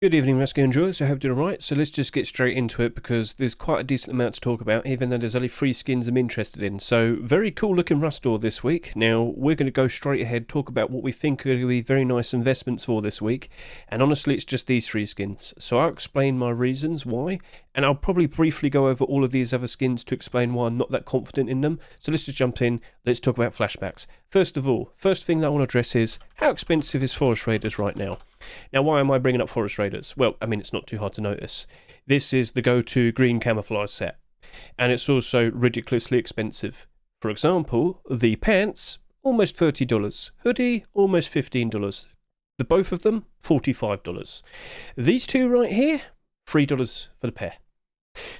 Good evening, Fresco enjoyers. I hope you're alright. So let's just get straight into it because there's quite a decent amount to talk about, even though there's only 3 skins I'm interested in. So, very cool looking Rust ore this week. Now, we're going to go straight ahead, talk about what we think are going to be very nice investments for this week. And honestly, it's just these 3 skins. So I'll explain my reasons why, and I'll probably briefly go over all of these other skins to explain why I'm not that confident in them. So let's just jump in. Let's talk about flashbacks. First of all, first thing that I want to address is, how expensive is Forest Raiders right now? Now, why am I bringing up Forest Raiders? Well, I mean, it's not too hard to notice. This is the go-to green camouflage set, and it's also ridiculously expensive. For example, the pants, almost $30. Hoodie, almost $15. The both of them, $45. These two right here, $3 for the pair.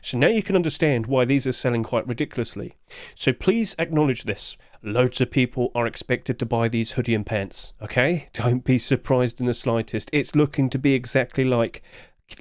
So now you can understand why these are selling quite ridiculously. So please acknowledge this. Loads of people are expected to buy these hoodie and pants, okay? Don't be surprised in the slightest. It's looking to be exactly like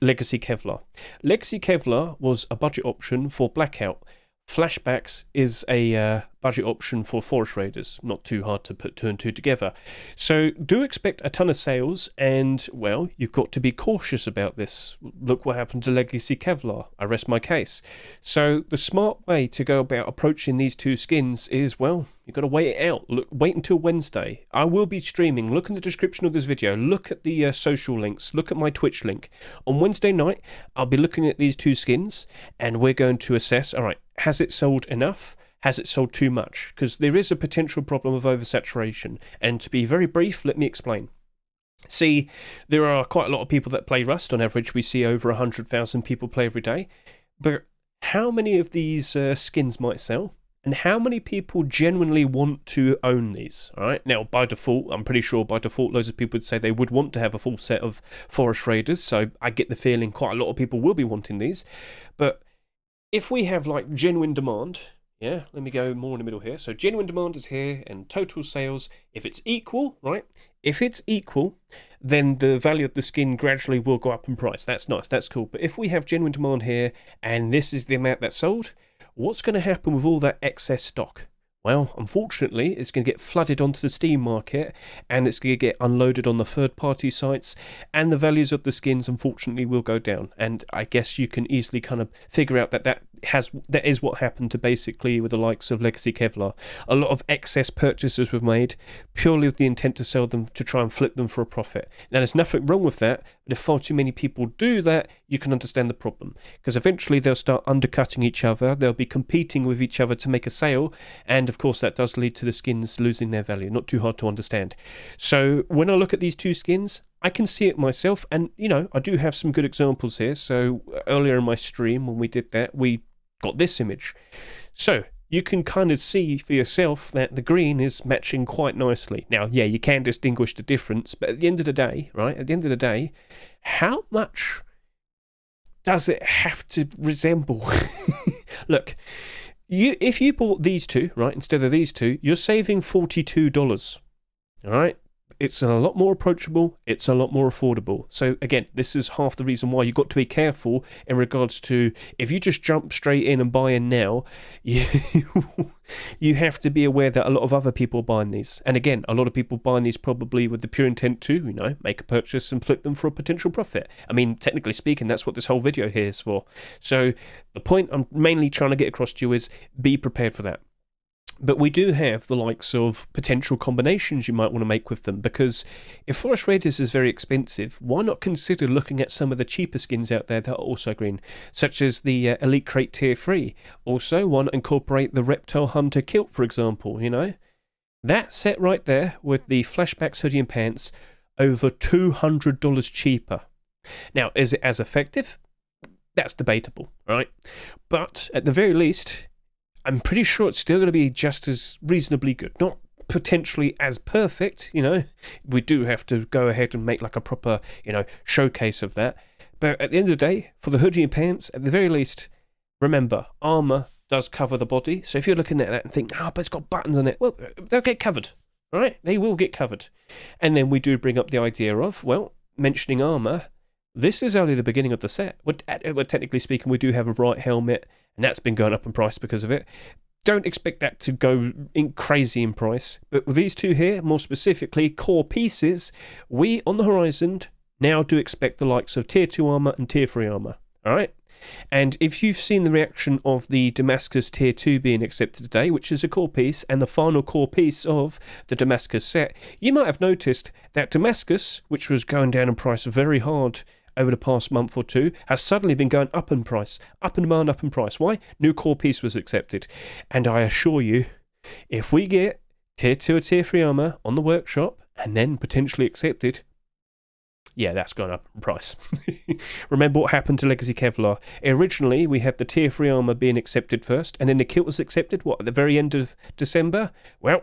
Legacy Kevlar. Legacy Kevlar was a budget option for Blackout. Flashbacks is a budget option for Forest Raiders. Not too hard to put 2 and 2 together. So do expect a ton of sales, and, well, you've got to be cautious about this. Look what happened to Legacy Kevlar. I rest my case. So the smart way to go about approaching these 2 skins is, well, you've got to wait it out. Wait until Wednesday. I will be streaming. Look in the description of this video. Look at the social links. Look at my Twitch link. On Wednesday night, I'll be looking at these 2 skins, and we're going to assess, all right, has it sold enough? Has it sold too much? Because there is a potential problem of oversaturation. And to be very brief, let me explain. See, there are quite a lot of people that play Rust. On average, we see over 100,000 people play every day. But how many of these skins might sell? And how many people genuinely want to own these? All right. Now, by default, I'm pretty sure by default, loads of people would say they would want to have a full set of Forest Raiders. So I get the feeling quite a lot of people will be wanting these. But if we have like genuine demand, yeah, let me go more in the middle here. So genuine demand is here, and total sales, if it's equal, right? If it's equal, then the value of the skin gradually will go up in price. That's nice, that's cool. But if we have genuine demand here, and this is the amount that's sold, what's going to happen with all that excess stock? Well, unfortunately, it's going to get flooded onto the Steam market, and it's going to get unloaded on the third-party sites, and the values of the skins, unfortunately, will go down. And I guess you can easily kind of figure out that that is what happened to basically with the likes of Legacy Kevlar. A lot of excess purchases were made purely with the intent to sell them, to try and flip them for a profit. Now, there's nothing wrong with that, but if far too many people do that, you can understand the problem. Because eventually they'll start undercutting each other, they'll be competing with each other to make a sale, and of course that does lead to the skins losing their value. Not too hard to understand. So when I look at these 2 skins, I can see it myself, and you know, I do have some good examples here. So earlier in my stream when we did that, we got this image. So you can kind of see for yourself that the green is matching quite nicely. Now, yeah, you can distinguish the difference, but at the end of the day, right, at the end of the day, how much does it have to resemble? Look, if you bought these 2, right, instead of these 2, you're saving $42, all right? It's a lot more approachable, it's a lot more affordable. So again, this is half the reason why you've got to be careful in regards to, if you just jump straight in and buy in now, you have to be aware that a lot of other people are buying these. And again, a lot of people buying these probably with the pure intent to, you know, make a purchase and flip them for a potential profit. I mean, technically speaking, that's what this whole video here is for. So the point I'm mainly trying to get across to you is be prepared for that. But we do have the likes of potential combinations you might want to make with them, because if Forest Raiders is very expensive, why not consider looking at some of the cheaper skins out there that are also green, such as the Elite Crate Tier 3. Also, why not incorporate the Reptile Hunter Kilt, for example, you know? That set right there with the Flashbacks hoodie and pants, over $200 cheaper. Now, is it as effective? That's debatable, right? But at the very least, I'm pretty sure it's still going to be just as reasonably good. Not potentially as perfect, you know. We do have to go ahead and make like a proper, you know, showcase of that. But at the end of the day, for the hoodie and pants, at the very least, remember, armour does cover the body. So if you're looking at that and think, but it's got buttons on it, well, they'll get covered, all right? They will get covered. And then we do bring up the idea of, well, mentioning armour, this is only the beginning of the set. Well, technically speaking, we do have a right helmet, and that's been going up in price because of it. Don't expect that to go crazy in price. But with these 2 here, more specifically, core pieces, we on the horizon now do expect the likes of Tier 2 armor and Tier 3 armor. Alright? And if you've seen the reaction of the Damascus Tier 2 being accepted today, which is a core piece and the final core piece of the Damascus set, you might have noticed that Damascus, which was going down in price very hard over the past month or two, has suddenly been going up in price, up in demand, up in price. Why? New core piece was accepted. And I assure you, if we get Tier 2 or Tier 3 armor on the workshop and then potentially accepted, yeah, that's gone up in price. Remember what happened to Legacy Kevlar? Originally, we had the Tier 3 armor being accepted first, and then the kit was accepted, at the very end of December? Well,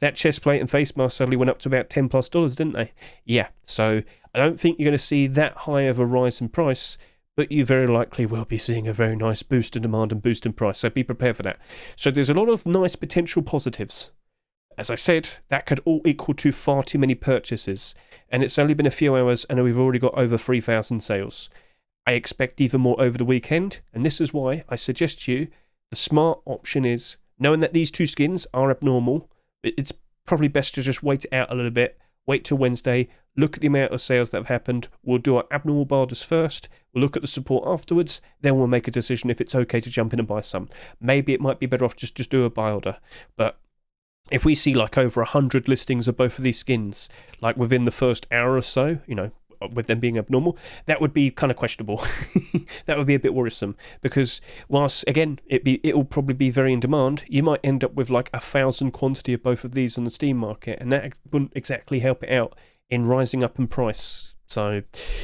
that chest plate and face mask suddenly went up to about $10+, didn't they? Yeah, so I don't think you're going to see that high of a rise in price, but you very likely will be seeing a very nice boost in demand and boost in price, so be prepared for that. So there's a lot of nice potential positives. As I said, that could all equal to far too many purchases, and it's only been a few hours and we've already got over 3,000 sales. I expect even more over the weekend, and this is why I suggest to you the smart option is, knowing that these two skins are abnormal, it's probably best to just wait it out a little bit, wait till Wednesday, look at the amount of sales that have happened, we'll do our abnormal barders first, we'll look at the support afterwards, then we'll make a decision if it's okay to jump in and buy some. Maybe it might be better off just do a buy order, but if we see like over 100 listings of both of these skins, like within the first hour or so, with them being abnormal, that would be kind of questionable. That would be a bit worrisome, because whilst, again, it'll probably be very in demand, you might end up with like 1,000 quantity of both of these on the Steam market, and that wouldn't exactly help it out in rising up in price. So,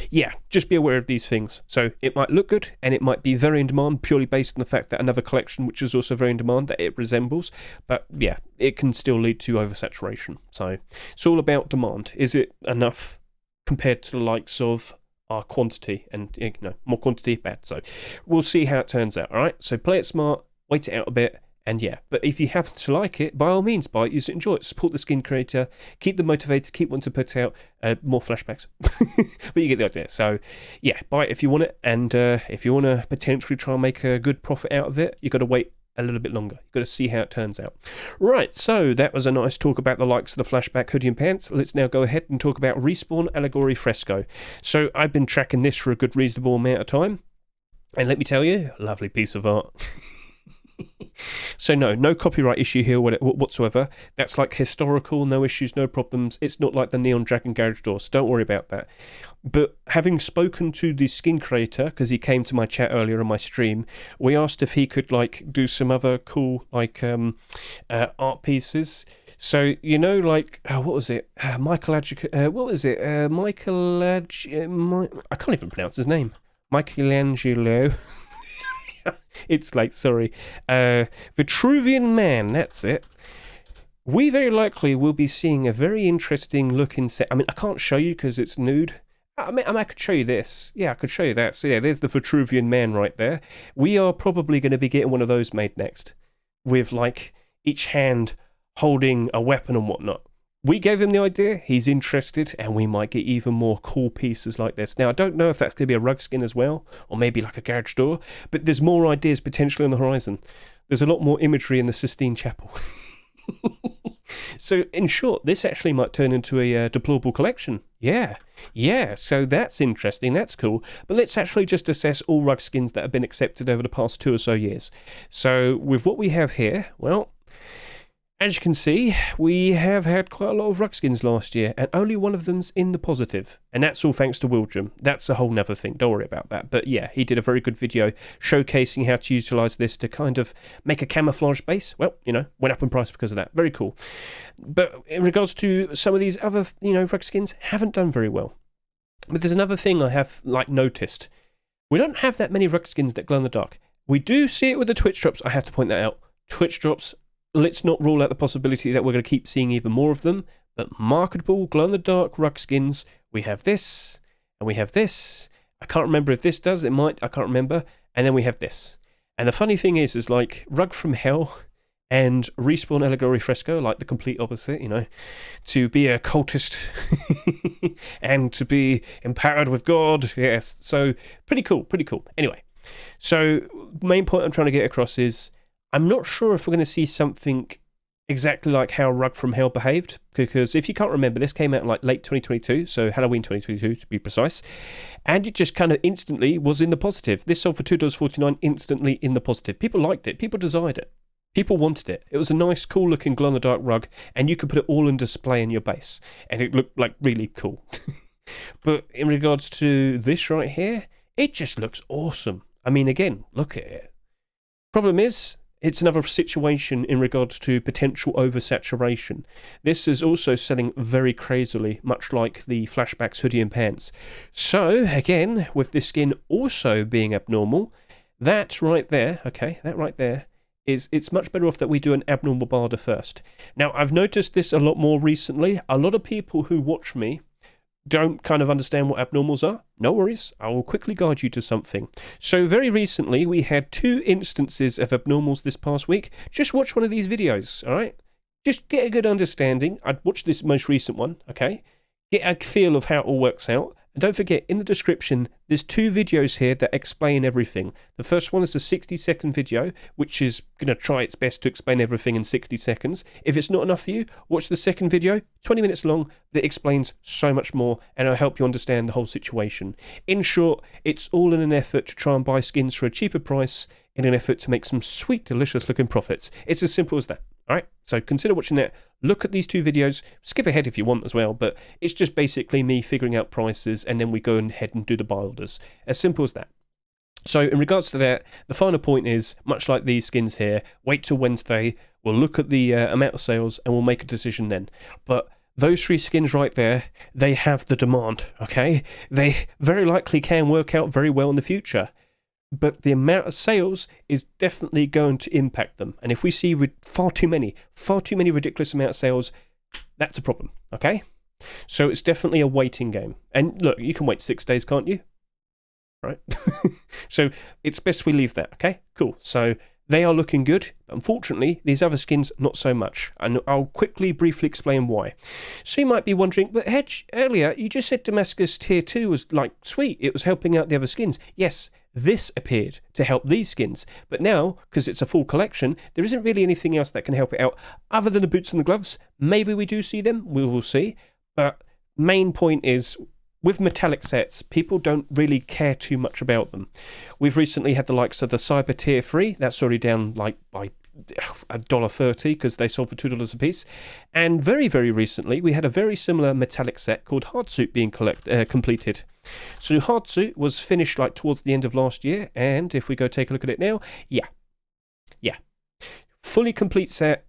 yeah, just be aware of these things. So it might look good, and it might be very in demand, purely based on the fact that another collection, which is also very in demand, that it resembles. But yeah, it can still lead to oversaturation. So it's all about demand. Is it enough compared to the likes of our quantity? And, more quantity, bad. So we'll see how it turns out, all right? So play it smart, wait it out a bit. And yeah, but if you happen to like it, by all means, buy it, use it, enjoy it, support the skin creator, keep them motivated, keep wanting to put out more flashbacks. But you get the idea. So yeah, buy it if you want it, and if you want to potentially try and make a good profit out of it, you've got to wait a little bit longer. You've got to see how it turns out. Right, so that was a nice talk about the likes of the Flashback Hoodie and Pants. Let's now go ahead and talk about Respawn Allegory Fresco. So I've been tracking this for a good reasonable amount of time, and let me tell you, lovely piece of art. So no copyright issue here whatsoever. That's like historical, no issues, no problems. It's not like the Neon Dragon garage door, so don't worry about that. But having spoken to the skin creator, because he came to my chat earlier on my stream, we asked if he could like do some other cool like art pieces. So, what was it? Michelangelo, what was it? I can't even pronounce his name. Michelangelo. It's like, sorry, Vitruvian Man, that's it. We very likely will be seeing a very interesting looking set. I mean, I can't show you because it's nude. I could show you this. Yeah, I could show you that. So yeah, there's the Vitruvian Man right there. We are probably going to be getting one of those made next, with like each hand holding a weapon and whatnot. We gave him the idea, he's interested, and we might get even more cool pieces like this. Now, I don't know if that's going to be a rug skin as well, or maybe like a garage door, but there's more ideas potentially on the horizon. There's a lot more imagery in the Sistine Chapel. So, in short, this actually might turn into a deplorable collection. Yeah, so that's interesting, that's cool. But let's actually just assess all rug skins that have been accepted over the past 2 or so years. So, with what we have here, well, as you can see, we have had quite a lot of rug skins last year, and only one of them's in the positive. And that's all thanks to Wildrum. That's a whole nother thing, don't worry about that. But yeah, he did a very good video showcasing how to utilise this to kind of make a camouflage base. Well, went up in price because of that. Very cool. But in regards to some of these other, rug skins, haven't done very well. But there's another thing I have, noticed. We don't have that many rug skins that glow in the dark. We do see it with the Twitch drops, I have to point that out. Twitch drops, let's not rule out the possibility that we're going to keep seeing even more of them, but marketable glow-in-the-dark rug skins, we have this, and we have this. I can't remember if this does, it might, I can't remember. And then we have this. And the funny thing is like, Rug from Hell and Respawn Allegory Fresco, like the complete opposite, to be a cultist and to be empowered with God, yes. So, pretty cool. Anyway, so main point I'm trying to get across is, I'm not sure if we're going to see something exactly like how Rug from Hell behaved, because if you can't remember, this came out in like late 2022, so Halloween 2022 to be precise, and it just kind of instantly was in the positive. This sold for $2.49 instantly in the positive. People liked it. People desired it. People wanted it. It was a nice, cool-looking glow-in-the-dark rug, and you could put it all on display in your base, and it looked like really cool. But in regards to this right here, it just looks awesome. I mean, again, look at it. Problem is, it's another situation in regards to potential oversaturation. This is also selling very crazily, much like the Flashbacks hoodie and pants. So, again, with this skin also being abnormal, that right there, it's much better off that we do an abnormal barter first. Now, I've noticed this a lot more recently. A lot of people who watch me don't kind of understand what abnormals are. No worries, I will quickly guide you to something. So very recently, we had 2 instances of abnormals this past week. Just watch one of these videos, all right? Just get a good understanding. I'd watch this most recent one, okay? Get a feel of how it all works out. And don't forget, in the description, there's 2 videos here that explain everything. The first one is a 60-second video, which is going to try its best to explain everything in 60 seconds. If it's not enough for you, watch the second video, 20 minutes long, that explains so much more, and it'll help you understand the whole situation. In short, it's all in an effort to try and buy skins for a cheaper price, in an effort to make some sweet, delicious-looking profits. It's as simple as that. All right, so consider watching that. Look at these 2 videos. Skip ahead if you want as well, but it's just basically me figuring out prices, and then we go ahead and do the buy orders. As simple as that. So in regards to that, the final point is, much like these skins here, wait till Wednesday. We'll look at the amount of sales, and we'll make a decision then. But those 3 skins right there, they have the demand, okay? They very likely can work out very well in the future. But the amount of sales is definitely going to impact them. And if we see far too many ridiculous amount of sales, that's a problem, okay? So it's definitely a waiting game. And look, you can wait 6 days, can't you? Right? So it's best we leave that, okay? Cool. So they are looking good. Unfortunately, these other skins, not so much. And I'll quickly, briefly explain why. So you might be wondering, but Hedge, earlier you just said Damascus Tier 2 was like sweet. It was helping out the other skins. Yes, this appeared to help these skins. But now, because it's a full collection, there isn't really anything else that can help it out other than the boots and the gloves. Maybe we do see them. We will see. But main point is, with metallic sets, people don't really care too much about them. We've recently had the likes of the Cyber Tier 3, that's already down like by $1.30 because they sold for $2 a piece. And very, very recently, we had a very similar metallic set called Hardsuit being completed. So Hardsuit was finished like towards the end of last year, and if we go take a look at it now, yeah. Fully complete set,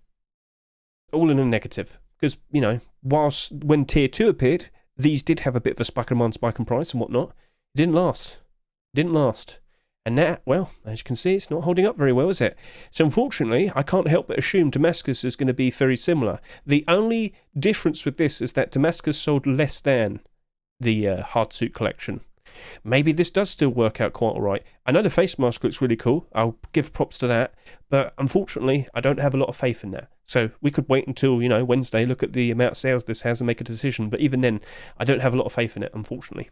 all in a negative. Because, you know, whilst when Tier 2 appeared, these did have a bit of a spike in demand, spike in price and whatnot. It didn't last. And that, well, as you can see, it's not holding up very well, is it? So unfortunately, I can't help but assume Damascus is going to be very similar. The only difference with this is that Damascus sold less than the Hardsuit collection. Maybe this does still work out quite alright. I know the face mask looks really cool. I'll give props to that. But unfortunately, I don't have a lot of faith in that. So we could wait until, you know, Wednesday, look at the amount of sales this has and make a decision. But even then, I don't have a lot of faith in it, unfortunately.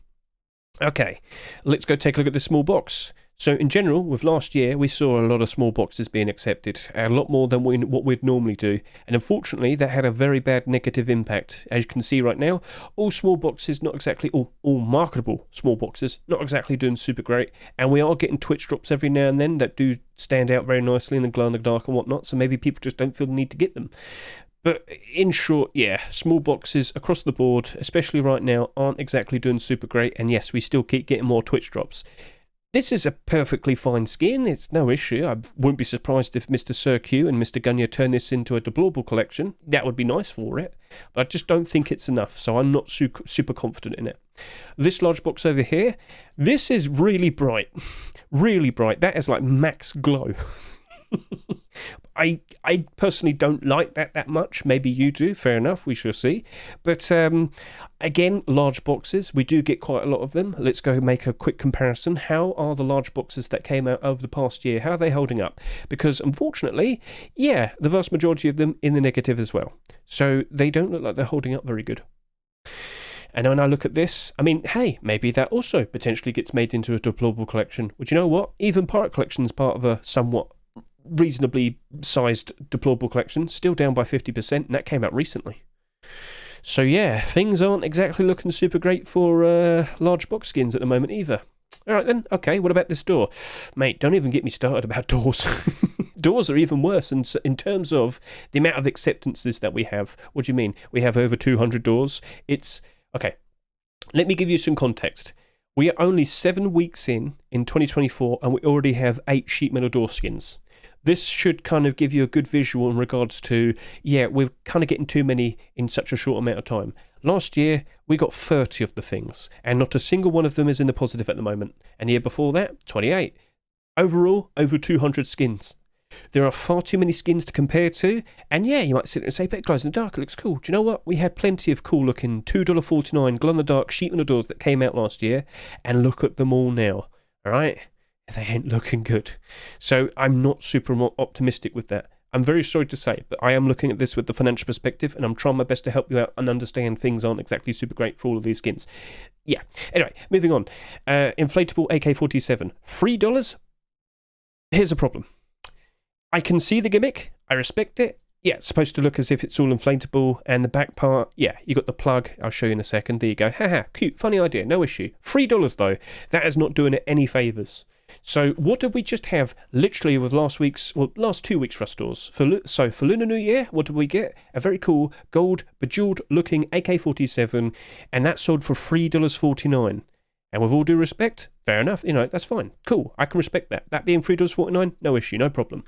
Okay, let's go take a look at this small box. So in general, with last year, we saw a lot of small boxes being accepted, a lot more than what we'd normally do. And unfortunately, that had a very bad negative impact. As you can see right now, all small boxes, not exactly all marketable small boxes, not exactly doing super great. And we are getting Twitch drops every now and then that do stand out very nicely in the glow in the dark and whatnot. So maybe people just don't feel the need to get them. But in short, yeah, small boxes across the board, especially right now, aren't exactly doing super great. And yes, we still keep getting more Twitch drops. This is a perfectly fine skin, it's no issue. I wouldn't be surprised if Mr. Sir Q and Mr. Gunyer turn this into a deplorable collection. That would be nice for it, but I just don't think it's enough, so I'm not super confident in it. This large box over here, this is really bright. Really bright. That is like max glow. I personally don't like that much. Maybe you do. Fair enough. We shall see. But again, large boxes. We do get quite a lot of them. Let's go make a quick comparison. How are the large boxes that came out over the past year? How are they holding up? Because unfortunately, yeah, the vast majority of them in the negative as well. So they don't look like they're holding up very good. And when I look at this, I mean, hey, maybe that also potentially gets made into a deplorable collection. Which, you know what? Even Pirate Collection is part of a somewhat reasonably sized deplorable collection, still down by 50%, and that came out recently. So yeah, things aren't exactly looking super great for large box skins at the moment either. All right then, okay, what about this door? Mate, don't even get me started about doors. Doors are even worse in terms of the amount of acceptances that we have. What do you mean? We have over 200 doors. It's... Okay, let me give you some context. We are only 7 weeks in 2024, and we already have 8 sheet metal door skins. This should kind of give you a good visual in regards to, yeah, we're kind of getting too many in such a short amount of time. Last year, we got 30 of the things, and not a single one of them is in the positive at the moment. And the year before that, 28. Overall, over 200 skins. There are far too many skins to compare to, and yeah, you might sit there and say, but it glows in the dark, it looks cool. Do you know what? We had plenty of cool looking $2.49 glow-in-the-dark sheet metal doors that came out last year, and look at them all now, alright? They ain't looking good. So I'm not super optimistic with that. I'm very sorry to say, but I am looking at this with the financial perspective, and I'm trying my best to help you out and understand things aren't exactly super great for all of these skins. Yeah. Anyway, moving on. Inflatable AK-47. $3? Here's a problem. I can see the gimmick. I respect it. Yeah, it's supposed to look as if it's all inflatable, and the back part, yeah, you got the plug. I'll show you in a second. There you go. Haha, cute, funny idea, no issue. $3 though. That is not doing it any favours. So what did we just have literally with last 2 weeks Rust doors? So for Lunar New Year, what did we get? A very cool gold bejeweled looking AK-47, and that sold for $3.49. And with all due respect, fair enough, that's fine. Cool, I can respect that. That being $3.49, no issue, no problem.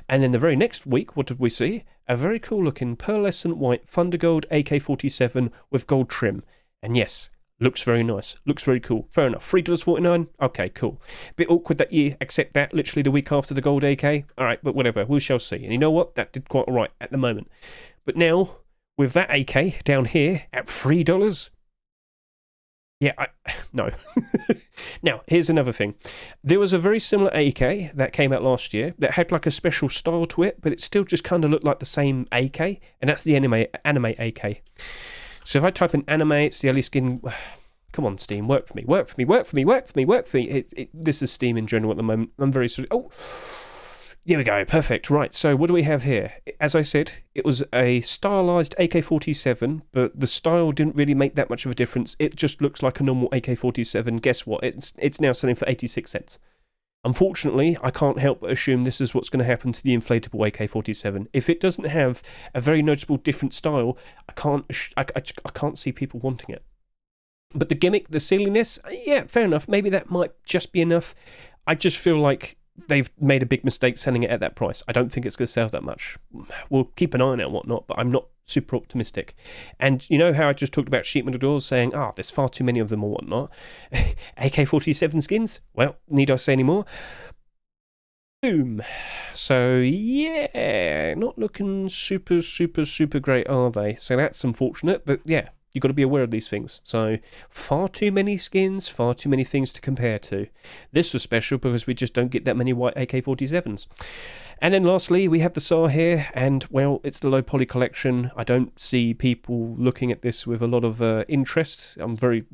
And then the very next week, what did we see? A very cool looking pearlescent white Thunder Gold AK-47 with gold trim. And yes, looks very nice, looks very cool. Fair enough, $3.49, okay, cool. Bit awkward that you accept that literally the week after the gold AK. Alright, but whatever, we shall see. And you know what? That did quite alright at the moment. But now, with that AK down here at $3, yeah, no. Now, here's another thing. There was a very similar AK that came out last year that had like a special style to it, but it still just kind of looked like the same AK, and that's the anime AK. So if I type in anime, it's the only skin... Come on, Steam, work for me, work for me, work for me, work for me, work for me. This is Steam in general at the moment. I'm very sorry. Oh, there we go, perfect. Right, so what do we have here? As I said, it was a stylized AK-47, but the style didn't really make that much of a difference. It just looks like a normal AK-47. Guess what? It's now selling for 86 cents. Unfortunately, I can't help but assume this is what's going to happen to the inflatable AK-47. If it doesn't have a very noticeable different style, I can't see people wanting it. But the gimmick, the silliness, yeah, fair enough. Maybe that might just be enough. I just feel like they've made a big mistake selling it at that price. I don't think it's going to sell that much. We'll keep an eye on it and whatnot, but I'm not super optimistic. And you know how I just talked about sheet metal doors saying, there's far too many of them or whatnot. AK-47 skins? Well, need I say any more? Boom. So, yeah, not looking super, super, super great, are they? So that's unfortunate, but yeah. You've got to be aware of these things. So, far too many skins, far too many things to compare to. This was special because we just don't get that many white AK-47s. And then lastly, we have the SAR here, and, well, it's the low poly collection. I don't see people looking at this with a lot of interest. I'm very,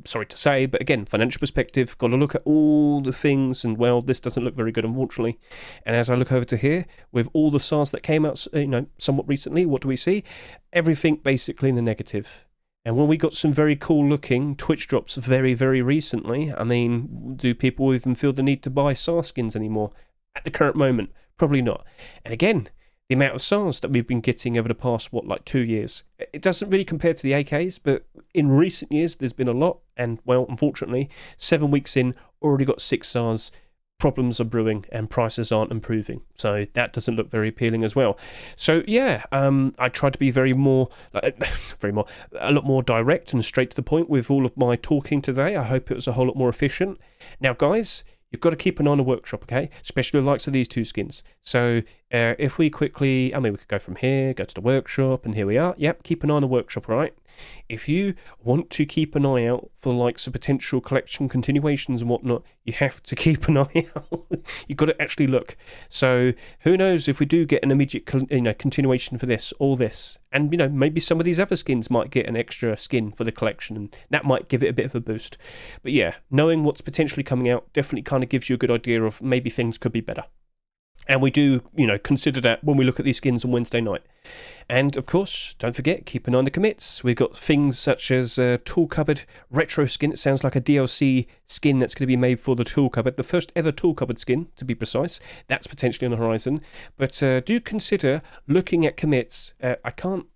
sorry to say, but again, financial perspective, got to look at all the things, and well, this doesn't look very good, unfortunately. And as I look over to here, with all the SARs that came out, somewhat recently, what do we see? Everything basically in the negative. And when we got some very cool looking Twitch drops very, very recently, I mean, do people even feel the need to buy SAR skins anymore? At the current moment, probably not. And again, the amount of SARs that we've been getting over the past, 2 years. It doesn't really compare to the AKs, but in recent years, there's been a lot. And, well, unfortunately, 7 weeks in, already got 6 SARs. Problems are brewing and prices aren't improving. So that doesn't look very appealing as well. So, yeah, I tried to be a lot more direct and straight to the point with all of my talking today. I hope it was a whole lot more efficient. Now, guys, you've got to keep an eye on the workshop, okay? Especially the likes of these two skins. So if we quickly, we could go from here, go to the workshop, and here we are. Yep, keep an eye on the workshop, all right? If you want to keep an eye out for the likes of potential collection continuations and whatnot, you have to keep an eye out. You've got to actually look. So who knows if we do get an immediate continuation for this or this. And, maybe some of these other skins might get an extra skin for the collection, and that might give it a bit of a boost. But yeah, knowing what's potentially coming out definitely kind of gives you a good idea of maybe things could be better. And we do, consider that when we look at these skins on Wednesday night. And of course, don't forget, keep an eye on the commits. We've got things such as Tool Cupboard Retro Skin. It sounds like a DLC skin that's going to be made for the Tool Cupboard. The first ever Tool Cupboard skin, to be precise. That's potentially on the horizon. But do consider looking at commits. I can't...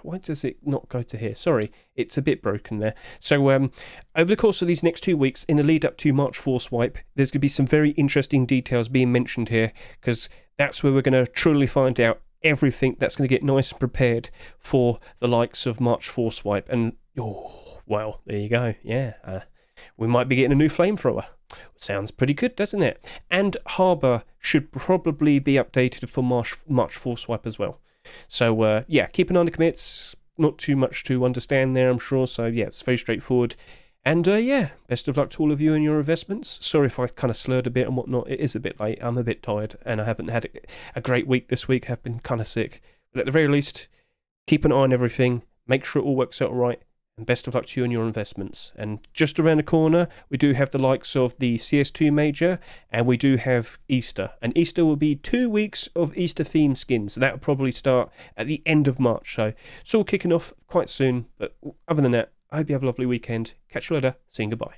Why does it not go to here? Sorry, it's a bit broken there. So over the course of these next 2 weeks, in the lead up to March Force Wipe, there's going to be some very interesting details being mentioned here, because that's where we're going to truly find out everything that's going to get nice and prepared for the likes of March Force Wipe. And, oh, well, there you go. Yeah, we might be getting a new flamethrower. Sounds pretty good, doesn't it? And Harbour should probably be updated for March Force Wipe as well. So, yeah, keep an eye on the commits. Not too much to understand there, I'm sure. So, yeah, it's very straightforward. And, yeah, best of luck to all of you in your investments. Sorry if I kind of slurred a bit and whatnot. It is a bit late. I'm a bit tired, and I haven't had a great week this week. I've been kind of sick. But at the very least, keep an eye on everything. Make sure it all works out right. And best of luck to you and your investments. And just around the corner, we do have the likes of the CS2 Major, and we do have Easter. And Easter will be 2 weeks of Easter-themed skins. So that will probably start at the end of March. So it's all kicking off quite soon. But other than that, I hope you have a lovely weekend. Catch you later. See you, goodbye.